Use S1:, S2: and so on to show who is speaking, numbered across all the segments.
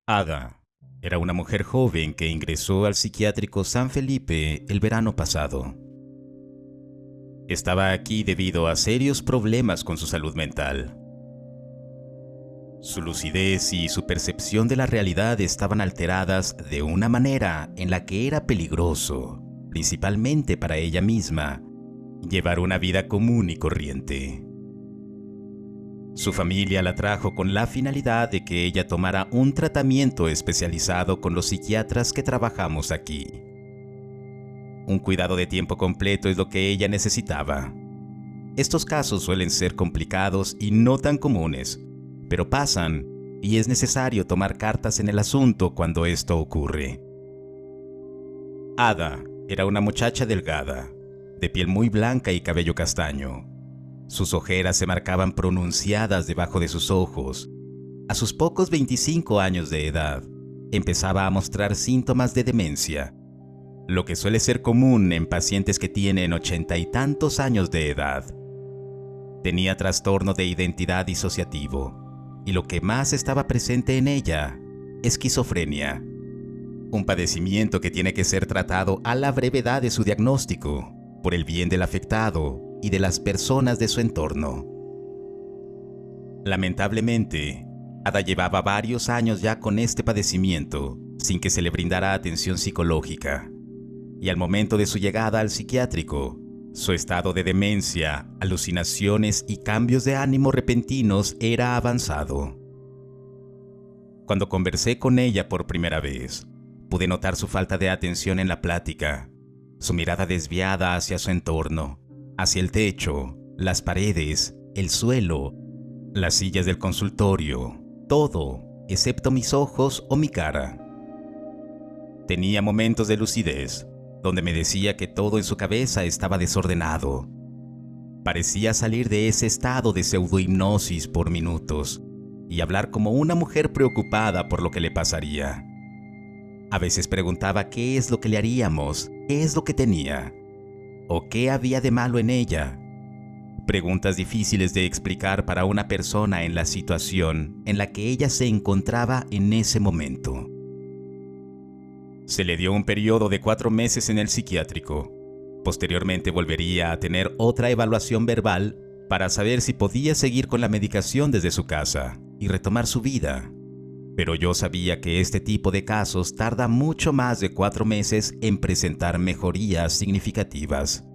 S1: Ada era una mujer joven que ingresó al psiquiátrico San Felipe el verano pasado. Estaba aquí debido a serios problemas con su salud mental. Su lucidez y su percepción de la realidad estaban alteradas de una manera en la que era peligroso, principalmente para ella misma, llevar una vida común y corriente. Su familia la trajo con la finalidad de que ella tomara un tratamiento especializado con los psiquiatras que trabajamos aquí. Un cuidado de tiempo completo es lo que ella necesitaba. Estos casos suelen ser complicados y no tan comunes, pero pasan y es necesario tomar cartas en el asunto cuando esto ocurre. Ada era una muchacha delgada, de piel muy blanca y cabello castaño. Sus ojeras se marcaban pronunciadas debajo de sus ojos. A sus pocos 25 años de edad, empezaba a mostrar síntomas de demencia, lo que suele ser común en pacientes que tienen 80 y tantos años de edad. Tenía trastorno de identidad disociativo, y lo que más estaba presente en ella, esquizofrenia. Un padecimiento que tiene que ser tratado a la brevedad de su diagnóstico, por el bien del afectado y de las personas de su entorno. Lamentablemente, Ada llevaba varios años ya con este padecimiento, sin que se le brindara atención psicológica. Y al momento de su llegada al psiquiátrico, su estado de demencia, alucinaciones y cambios de ánimo repentinos era avanzado. Cuando conversé con ella por primera vez, pude notar su falta de atención en la plática, su mirada desviada hacia su entorno, hacia el techo, las paredes, el suelo, las sillas del consultorio, todo, excepto mis ojos o mi cara. Tenía momentos de lucidez, donde me decía que todo en su cabeza estaba desordenado. Parecía salir de ese estado de pseudohipnosis por minutos y hablar como una mujer preocupada por lo que le pasaría. A veces preguntaba qué es lo que le haríamos, qué es lo que tenía, o qué había de malo en ella. Preguntas difíciles de explicar para una persona en la situación en la que ella se encontraba en ese momento. Se le dio un periodo de 4 meses en el psiquiátrico. Posteriormente volvería a tener otra evaluación verbal para saber si podía seguir con la medicación desde su casa y retomar su vida. Pero yo sabía que este tipo de casos tarda mucho más de 4 meses en presentar mejorías significativas.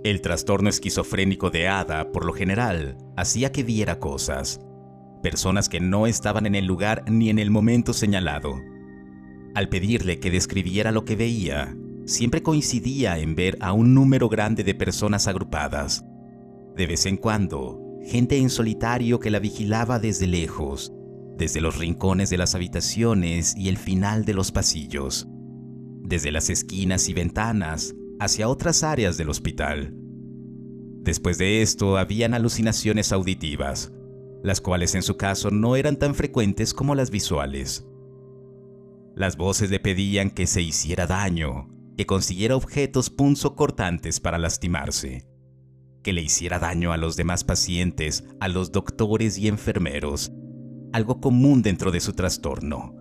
S1: El trastorno esquizofrénico de Ada, por lo general, hacía que viera cosas, personas que no estaban en el lugar ni en el momento señalado. Al pedirle que describiera lo que veía, siempre coincidía en ver a un número grande de personas agrupadas. De vez en cuando, gente en solitario que la vigilaba desde lejos, desde los rincones de las habitaciones y el final de los pasillos, desde las esquinas y ventanas hacia otras áreas del hospital. Después de esto, habían alucinaciones auditivas, las cuales en su caso no eran tan frecuentes como las visuales. Las voces le pedían que se hiciera daño, que consiguiera objetos punzocortantes para lastimarse, que le hiciera daño a los demás pacientes, a los doctores y enfermeros, algo común dentro de su trastorno,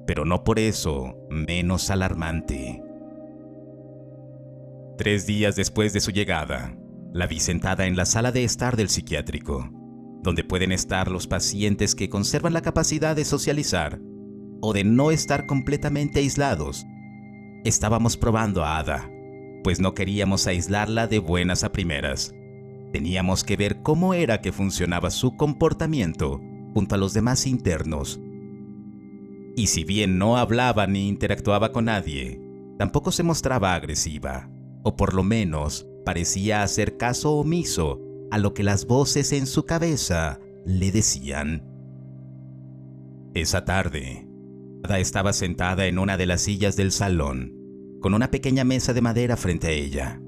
S1: pero no por eso menos alarmante. 3 días después de su llegada, la vi sentada en la sala de estar del psiquiátrico, donde pueden estar los pacientes que conservan la capacidad de socializar o de no estar completamente aislados. Estábamos probando a Ada, pues no queríamos aislarla de buenas a primeras. Teníamos que ver cómo era que funcionaba su comportamiento junto a los demás internos. Y si bien no hablaba ni interactuaba con nadie, tampoco se mostraba agresiva, o por lo menos parecía hacer caso omiso a lo que las voces en su cabeza le decían. Esa tarde, Ada estaba sentada en una de las sillas del salón, con una pequeña mesa de madera frente a ella.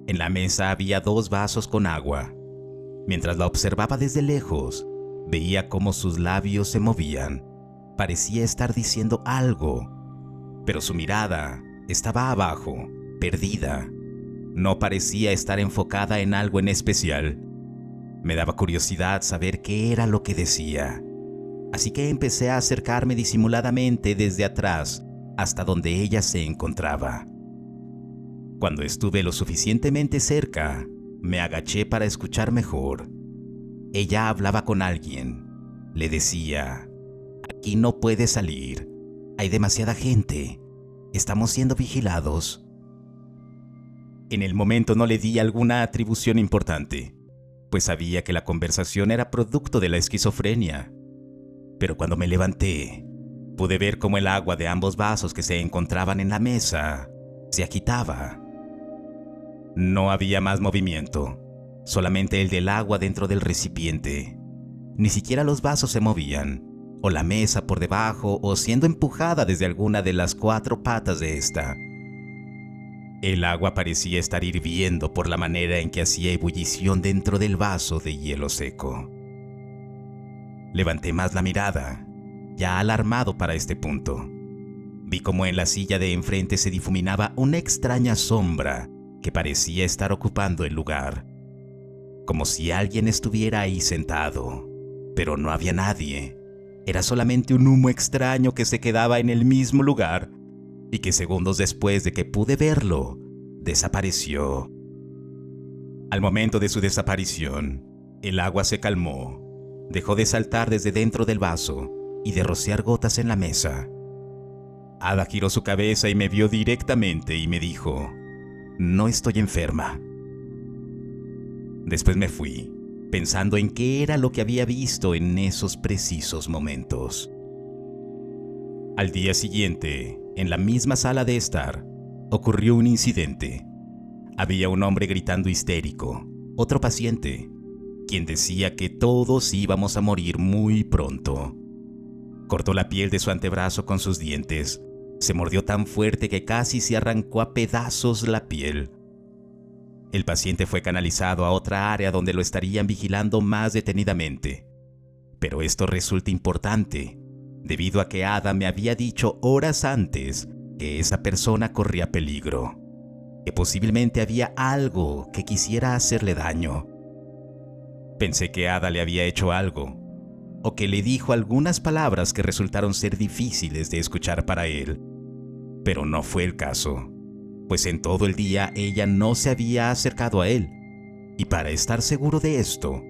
S1: En la mesa había 2 vasos con agua. Mientras la observaba desde lejos, veía cómo sus labios se movían. Parecía estar diciendo algo, pero su mirada estaba abajo, perdida. No parecía estar enfocada en algo en especial. Me daba curiosidad saber qué era lo que decía. así que empecé a acercarme disimuladamente desde atrás hasta donde ella se encontraba. Cuando estuve lo suficientemente cerca, me agaché para escuchar mejor. Ella hablaba con alguien. Le decía: «Aquí no puede salir. Hay demasiada gente. Estamos siendo vigilados». En el momento no le di alguna atribución importante, pues sabía que la conversación era producto de la esquizofrenia. Pero cuando me levanté, pude ver cómo el agua de ambos vasos que se encontraban en la mesa se agitaba. No había más movimiento, solamente el del agua dentro del recipiente. Ni siquiera los vasos se movían, o la mesa por debajo, o siendo empujada desde alguna de las 4 patas de esta. El agua parecía estar hirviendo por la manera en que hacía ebullición dentro del vaso de hielo seco. Levanté más la mirada, ya alarmado para este punto. Vi como en la silla de enfrente se difuminaba una extraña sombra que parecía estar ocupando el lugar, como si alguien estuviera ahí sentado, pero no había nadie. Era solamente un humo extraño que se quedaba en el mismo lugar y que segundos después de que pude verlo, desapareció. Al momento de su desaparición, el agua se calmó, dejó de saltar desde dentro del vaso y de rociar gotas en la mesa. Ada giró su cabeza y me vio directamente y me dijo: «No estoy enferma». Después me fui, pensando en qué era lo que había visto en esos precisos momentos. Al día siguiente, en la misma sala de estar, ocurrió un incidente. Había un hombre gritando histérico, otro paciente, quien decía que todos íbamos a morir muy pronto. Cortó la piel de su antebrazo con sus dientes, se mordió tan fuerte que casi se arrancó a pedazos la piel. El paciente fue canalizado a otra área donde lo estarían vigilando más detenidamente. Pero esto resulta importante, debido a que Ada me había dicho horas antes que esa persona corría peligro, que posiblemente había algo que quisiera hacerle daño. Pensé que Ada le había hecho algo, o que le dijo algunas palabras que resultaron ser difíciles de escuchar para él, pero no fue el caso, pues en todo el día ella no se había acercado a él, y para estar seguro de esto,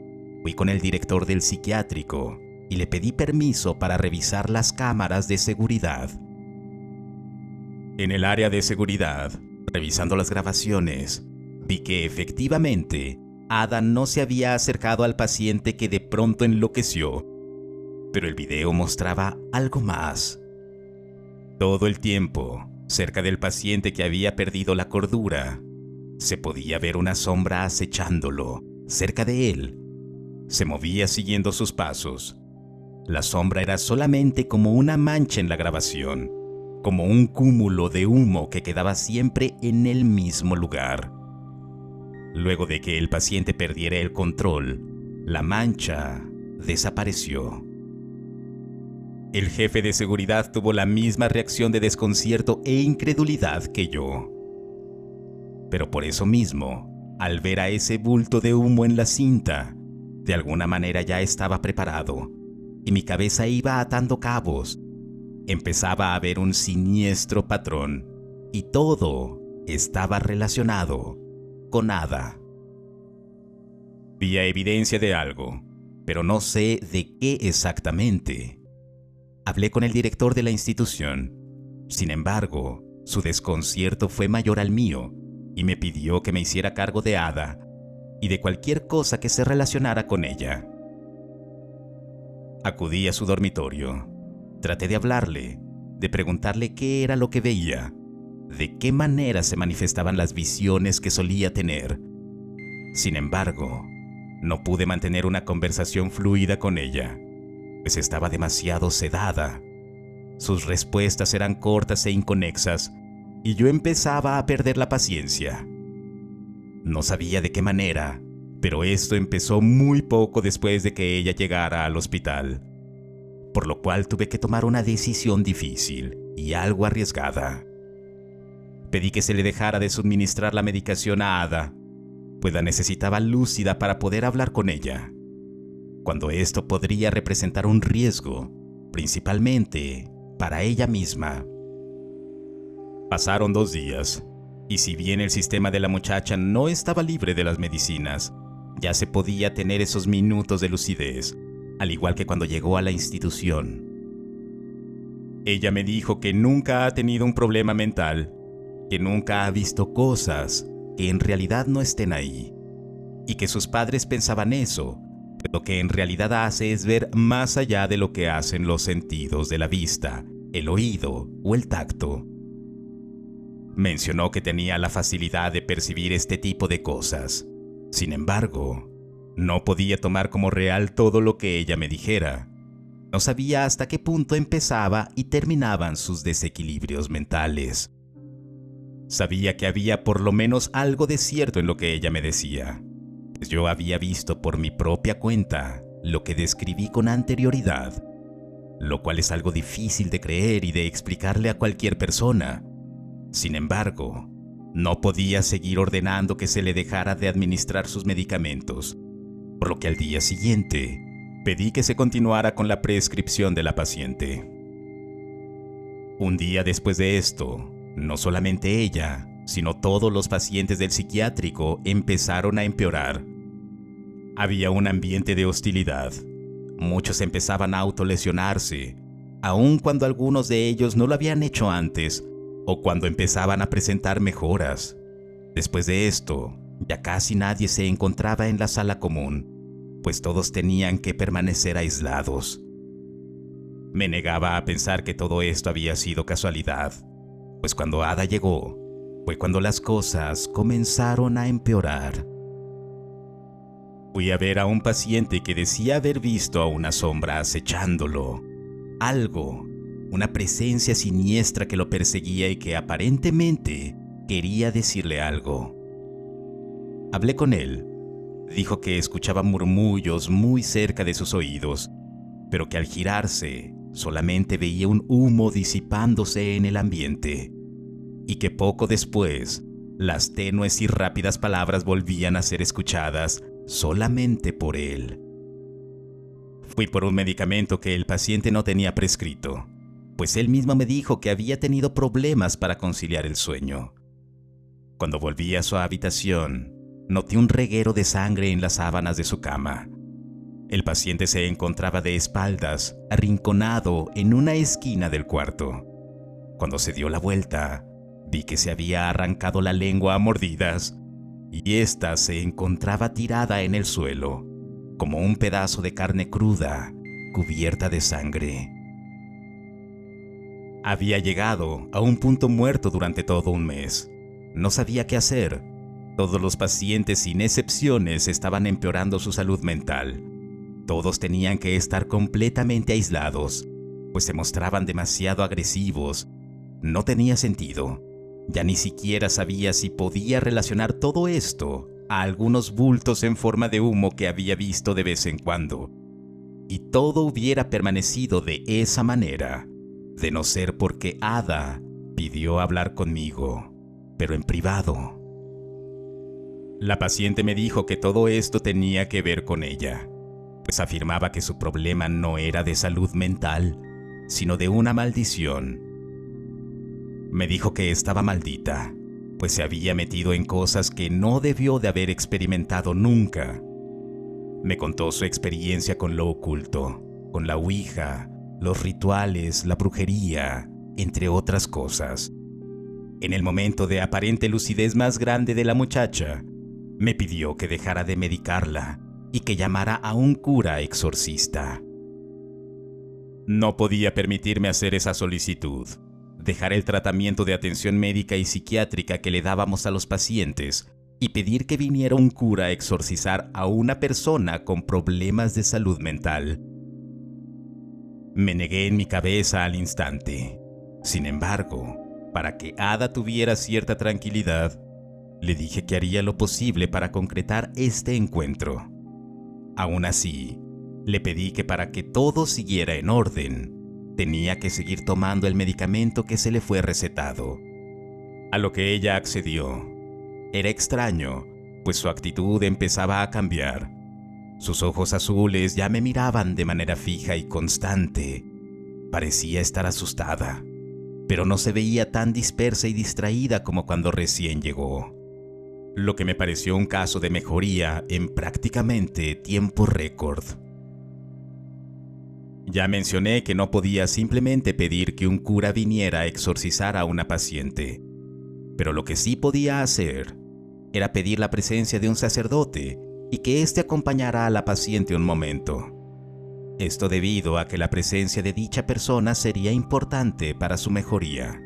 S1: fui con el director del psiquiátrico y le pedí permiso para revisar las cámaras de seguridad. En el área de seguridad, revisando las grabaciones, vi que efectivamente Ada no se había acercado al paciente que de pronto enloqueció, pero el video mostraba algo más. Todo el tiempo, cerca del paciente que había perdido la cordura, se podía ver una sombra acechándolo, cerca de él. Se movía siguiendo sus pasos. La sombra era solamente como una mancha en la grabación, como un cúmulo de humo que quedaba siempre en el mismo lugar. Luego de que el paciente perdiera el control, la mancha desapareció. El jefe de seguridad tuvo la misma reacción de desconcierto e incredulidad que yo. Pero por eso mismo, al ver a ese bulto de humo en la cinta, de alguna manera ya estaba preparado, y mi cabeza iba atando cabos. Empezaba a ver un siniestro patrón, y todo estaba relacionado con Ada. Vi evidencia de algo, pero no sé de qué exactamente. Hablé con el director de la institución. Sin embargo, su desconcierto fue mayor al mío y me pidió que me hiciera cargo de Ada y de cualquier cosa que se relacionara con ella. Acudí a su dormitorio. Traté de hablarle, de preguntarle qué era lo que veía, de qué manera se manifestaban las visiones que solía tener. Sin embargo, no pude mantener una conversación fluida con ella, pues estaba demasiado sedada. Sus respuestas eran cortas e inconexas, y yo empezaba a perder la paciencia. No sabía de qué manera, pero esto empezó muy poco después de que ella llegara al hospital, por lo cual tuve que tomar una decisión difícil y algo arriesgada. Pedí que se le dejara de suministrar la medicación a Ada, pues la necesitaba lúcida para poder hablar con ella, cuando esto podría representar un riesgo principalmente para ella misma. Pasaron 2 días, y si bien el sistema de la muchacha no estaba libre de las medicinas, ya se podía tener esos minutos de lucidez, al igual que cuando llegó a la institución. Ella me dijo que nunca ha tenido un problema mental, que nunca ha visto cosas que en realidad no estén ahí, y que sus padres pensaban eso, pero lo que en realidad hace es ver más allá de lo que hacen los sentidos de la vista, el oído o el tacto. Mencionó que tenía la facilidad de percibir este tipo de cosas. Sin embargo, no podía tomar como real todo lo que ella me dijera. No sabía hasta qué punto empezaba y terminaban sus desequilibrios mentales. Sabía que había por lo menos algo de cierto en lo que ella me decía, pues yo había visto por mi propia cuenta lo que describí con anterioridad, lo cual es algo difícil de creer y de explicarle a cualquier persona. Sin embargo, no podía seguir ordenando que se le dejara de administrar sus medicamentos, por lo que al día siguiente pedí que se continuara con la prescripción de la paciente. Un día después de esto, no solamente ella, sino todos los pacientes del psiquiátrico empezaron a empeorar. Había un ambiente de hostilidad. Muchos empezaban a autolesionarse, aun cuando algunos de ellos no lo habían hecho antes, o cuando empezaban a presentar mejoras. Después de esto, ya casi nadie se encontraba en la sala común, pues todos tenían que permanecer aislados. Me negaba a pensar que todo esto había sido casualidad, pues cuando Ada llegó, fue cuando las cosas comenzaron a empeorar. Fui a ver a un paciente que decía haber visto a una sombra acechándolo, algo, una presencia siniestra que lo perseguía y que aparentemente quería decirle algo. Hablé con él. Dijo que escuchaba murmullos muy cerca de sus oídos, pero que al girarse solamente veía un humo disipándose en el ambiente, y que poco después las tenues y rápidas palabras volvían a ser escuchadas solamente por él. Fui por un medicamento que el paciente no tenía prescrito, pues él mismo me dijo que había tenido problemas para conciliar el sueño. Cuando volví a su habitación, noté un reguero de sangre en las sábanas de su cama. El paciente se encontraba de espaldas, arrinconado en una esquina del cuarto. Cuando se dio la vuelta, vi que se había arrancado la lengua a mordidas, y ésta se encontraba tirada en el suelo, como un pedazo de carne cruda, cubierta de sangre. Había llegado a un punto muerto durante todo un mes. No sabía qué hacer. Todos los pacientes, sin excepciones, estaban empeorando su salud mental. Todos tenían que estar completamente aislados, pues se mostraban demasiado agresivos. No tenía sentido. Ya ni siquiera sabía si podía relacionar todo esto a algunos bultos en forma de humo que había visto de vez en cuando. Y todo hubiera permanecido de esa manera, de no ser porque Ada pidió hablar conmigo, pero en privado. La paciente me dijo que todo esto tenía que ver con ella, pues afirmaba que su problema no era de salud mental, sino de una maldición. Me dijo que estaba maldita, pues se había metido en cosas que no debió de haber experimentado nunca. Me contó su experiencia con lo oculto, con la ouija, los rituales, la brujería, entre otras cosas. En el momento de aparente lucidez más grande de la muchacha, me pidió que dejara de medicarla y que llamara a un cura exorcista. No podía permitirme hacer esa solicitud, dejar el tratamiento de atención médica y psiquiátrica que le dábamos a los pacientes y pedir que viniera un cura a exorcizar a una persona con problemas de salud mental. Me negué en mi cabeza al instante. Sin embargo, para que Ada tuviera cierta tranquilidad, le dije que haría lo posible para concretar este encuentro. Aún así, le pedí que para que todo siguiera en orden, tenía que seguir tomando el medicamento que se le fue recetado. A lo que ella accedió. Era extraño, pues su actitud empezaba a cambiar. Sus ojos azules ya me miraban de manera fija y constante, Parecía estar asustada, pero no se veía tan dispersa y distraída como cuando recién llegó, lo que me pareció un caso de mejoría en prácticamente tiempo récord. Ya mencioné que no podía simplemente pedir que un cura viniera a exorcizar a una paciente, pero lo que sí podía hacer era pedir la presencia de un sacerdote y que éste acompañara a la paciente un momento. Esto debido a que la presencia de dicha persona sería importante para su mejoría.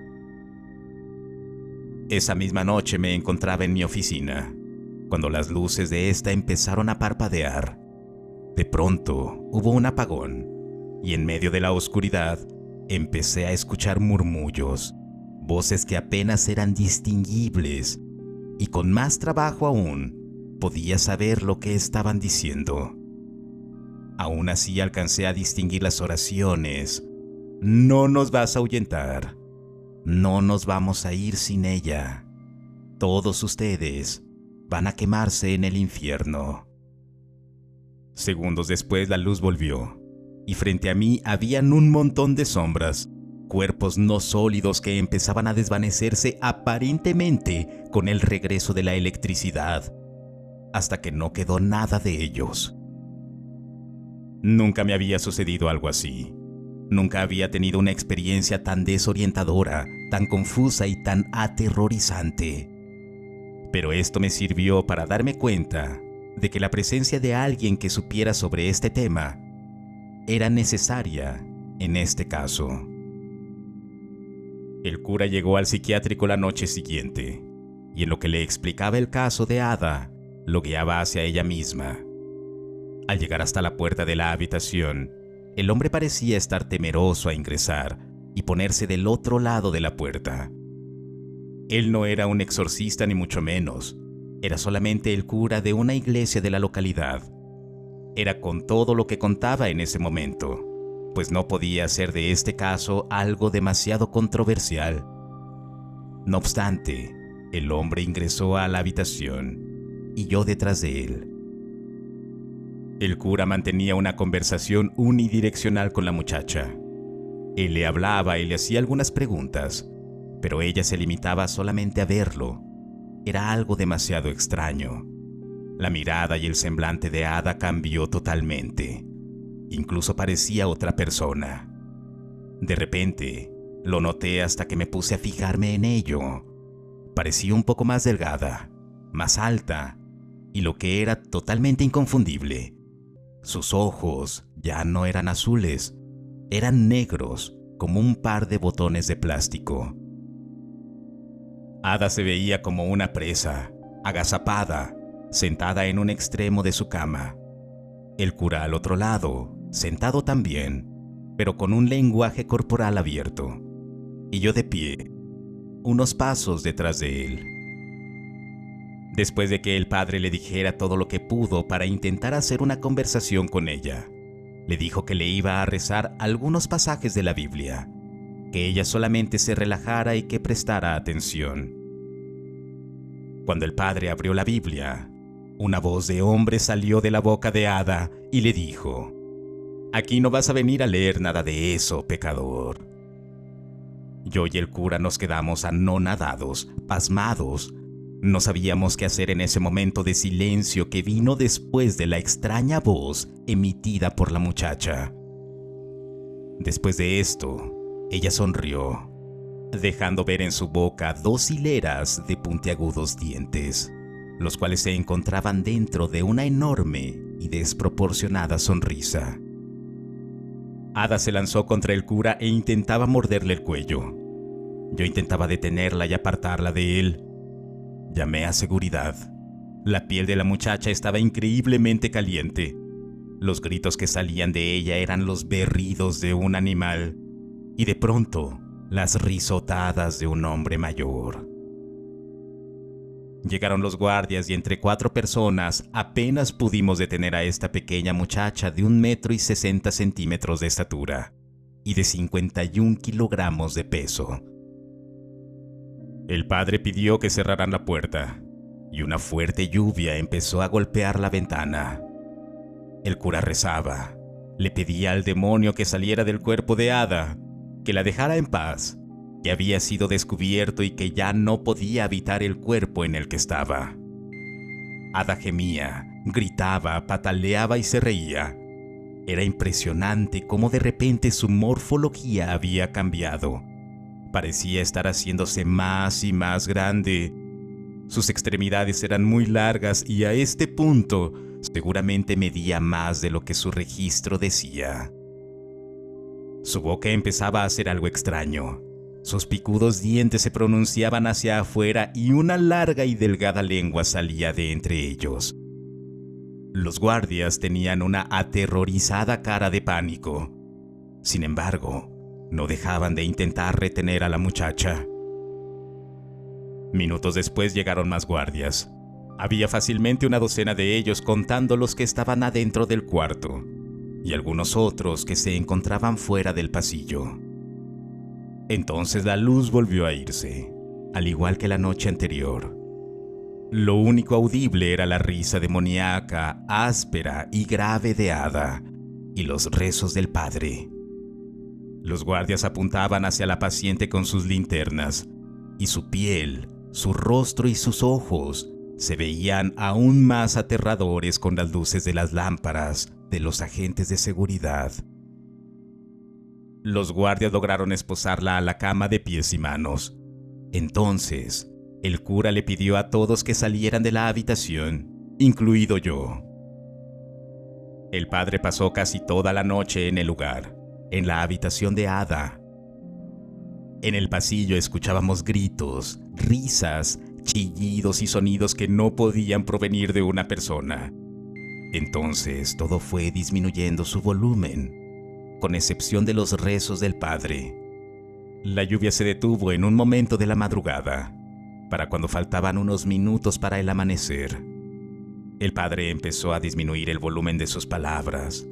S1: Esa misma noche me encontraba en mi oficina, cuando las luces de esta empezaron a parpadear. De pronto hubo un apagón, y en medio de la oscuridad empecé a escuchar murmullos, voces que apenas eran distinguibles, y con más trabajo aún podía saber lo que estaban diciendo. Aún así alcancé a distinguir las oraciones. No nos vas a ahuyentar. No nos vamos a ir sin ella. Todos ustedes van a quemarse en el infierno. Segundos después la luz volvió, y frente a mí habían un montón de sombras, cuerpos no sólidos que empezaban a desvanecerse aparentemente con el regreso de la electricidad, hasta que no quedó nada de ellos. Nunca me había sucedido algo así. Nunca había tenido una experiencia tan desorientadora, tan confusa y tan aterrorizante. Pero esto me sirvió para darme cuenta de que la presencia de alguien que supiera sobre este tema era necesaria en este caso. El cura llegó al psiquiátrico la noche siguiente, y en lo que le explicaba el caso de Ada, lo guiaba hacia ella misma. Al llegar hasta la puerta de la habitación, el hombre parecía estar temeroso a ingresar y ponerse del otro lado de la puerta. Él no era un exorcista ni mucho menos, era solamente el cura de una iglesia de la localidad. Era con todo lo que contaba en ese momento, pues no podía hacer de este caso algo demasiado controversial. No obstante, el hombre ingresó a la habitación y yo detrás de él. El cura mantenía una conversación unidireccional con la muchacha. Él le hablaba y le hacía algunas preguntas, pero ella se limitaba solamente a verlo. Era algo demasiado extraño. La mirada y el semblante de Ada cambió totalmente. Incluso parecía otra persona. De repente, lo noté hasta que me puse a fijarme en ello. Parecía un poco más delgada, más alta, y lo que era totalmente inconfundible. Sus ojos ya no eran azules, eran negros como un par de botones de plástico. Ada se veía como una presa, agazapada, sentada en un extremo de su cama. El cura al otro lado, sentado también, pero con un lenguaje corporal abierto. Y yo de pie, unos pasos detrás de él. Después de que el padre le dijera todo lo que pudo para intentar hacer una conversación con ella, le dijo que le iba a rezar algunos pasajes de la Biblia, que ella solamente se relajara y que prestara atención. Cuando el padre abrió la Biblia, una voz de hombre salió de la boca de Ada y le dijo: «Aquí no vas a venir a leer nada de eso, pecador». Yo y el cura nos quedamos anonadados, pasmados. No sabíamos qué hacer en ese momento de silencio que vino después de la extraña voz emitida por la muchacha. Después de esto, ella sonrió, dejando ver en su boca 2 hileras de puntiagudos dientes, los cuales se encontraban dentro de una enorme y desproporcionada sonrisa. Ada se lanzó contra el cura e intentaba morderle el cuello. Yo intentaba detenerla y apartarla de él. Llamé a seguridad. La piel de la muchacha estaba increíblemente caliente. Los gritos que salían de ella eran los berridos de un animal y de pronto las risotadas de un hombre mayor. Llegaron los guardias y entre 4 personas apenas pudimos detener a esta pequeña muchacha de 1,60 m de estatura y de 51 kilogramos de peso. El padre pidió que cerraran la puerta y una fuerte lluvia empezó a golpear la ventana. El cura rezaba, Le pedía al demonio que saliera del cuerpo de Ada, que la dejara en paz, que había sido descubierto y que ya no podía habitar el cuerpo en el que estaba. Ada gemía, gritaba, pataleaba y se reía. Era impresionante cómo de repente su morfología había cambiado. Parecía estar haciéndose más y más grande. Sus extremidades eran muy largas y a este punto seguramente medía más de lo que su registro decía. Su boca empezaba a hacer algo extraño. Sus picudos dientes se pronunciaban hacia afuera y una larga y delgada lengua salía de entre ellos. Los guardias tenían una aterrorizada cara de pánico. Sin embargo, no dejaban de intentar retener a la muchacha. Minutos después llegaron más guardias. Había fácilmente una docena de ellos, contando los que estaban adentro del cuarto y algunos otros que se encontraban fuera del pasillo. Entonces la luz volvió a irse, al igual que la noche anterior. Lo único audible era la risa demoníaca, áspera y grave de Ada y los rezos del padre. Los guardias apuntaban hacia la paciente con sus linternas, y su piel, su rostro y sus ojos se veían aún más aterradores con las luces de las lámparas de los agentes de seguridad. Los guardias lograron esposarla a la cama de pies y manos. Entonces, el cura le pidió a todos que salieran de la habitación, incluido yo. El padre pasó casi toda la noche en el lugar, en la habitación de Ada. En el pasillo escuchábamos gritos, risas, chillidos y sonidos que no podían provenir de una persona. Entonces todo fue disminuyendo su volumen, con excepción de los rezos del padre. La lluvia se detuvo en un momento de la madrugada, para cuando faltaban unos minutos para el amanecer. El padre empezó a disminuir el volumen de sus palabras.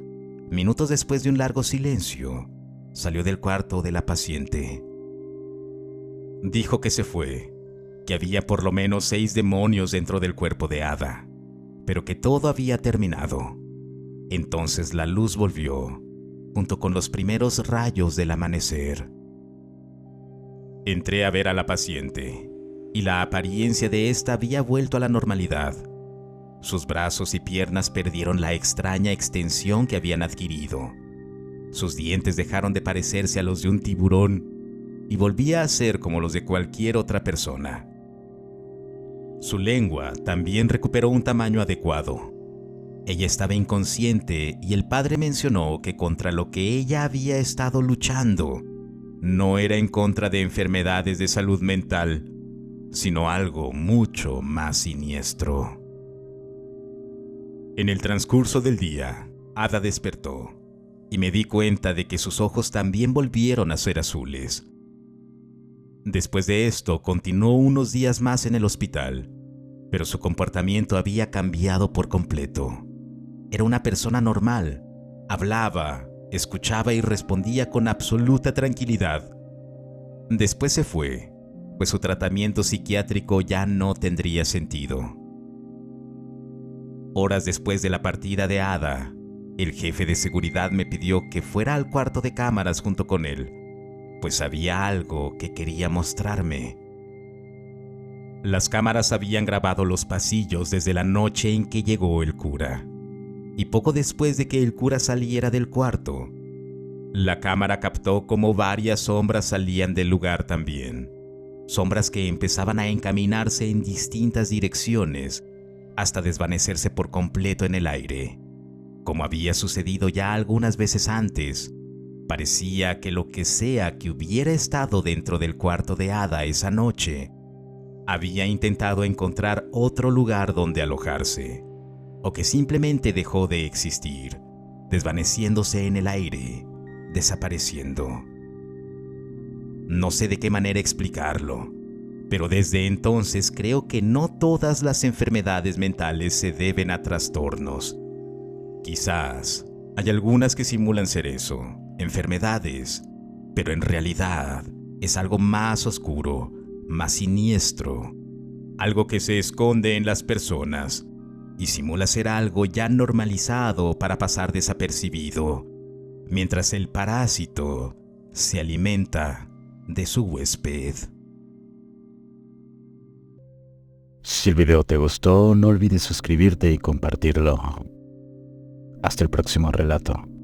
S1: Minutos después de un largo silencio, salió del cuarto de la paciente. Dijo que se fue, que había por lo menos 6 demonios dentro del cuerpo de Ada, pero que todo había terminado. Entonces la luz volvió, junto con los primeros rayos del amanecer. Entré a ver a la paciente, y la apariencia de ésta había vuelto a la normalidad. Sus brazos y piernas perdieron la extraña extensión que habían adquirido. Sus dientes dejaron de parecerse a los de un tiburón y volvía a ser como los de cualquier otra persona. Su lengua también recuperó un tamaño adecuado. Ella estaba inconsciente y el padre mencionó que contra lo que ella había estado luchando no era en contra de enfermedades de salud mental, sino algo mucho más siniestro. En el transcurso del día, Ada despertó y me di cuenta de que sus ojos también volvieron a ser azules. Después de esto, continuó unos días más en el hospital, pero su comportamiento había cambiado por completo. Era una persona normal, hablaba, escuchaba y respondía con absoluta tranquilidad. Después se fue, pues su tratamiento psiquiátrico ya no tendría sentido. Horas después de la partida de Ada, el jefe de seguridad me pidió que fuera al cuarto de cámaras junto con él, pues había algo que quería mostrarme. Las cámaras habían grabado los pasillos desde la noche en que llegó el cura, y poco después de que el cura saliera del cuarto, la cámara captó cómo varias sombras salían del lugar también, sombras que empezaban a encaminarse en distintas direcciones hasta desvanecerse por completo en el aire. Como había sucedido ya algunas veces antes, parecía que lo que sea que hubiera estado dentro del cuarto de Ada esa noche había intentado encontrar otro lugar donde alojarse, o que simplemente dejó de existir, desvaneciéndose en el aire, desapareciendo. No sé de qué manera explicarlo, pero desde entonces creo que no todas las enfermedades mentales se deben a trastornos. Quizás hay algunas que simulan ser eso, enfermedades, pero en realidad es algo más oscuro, más siniestro, algo que se esconde en las personas y simula ser algo ya normalizado para pasar desapercibido mientras el parásito se alimenta de su huésped.
S2: Si el video te gustó, no olvides suscribirte y compartirlo. Hasta el próximo relato.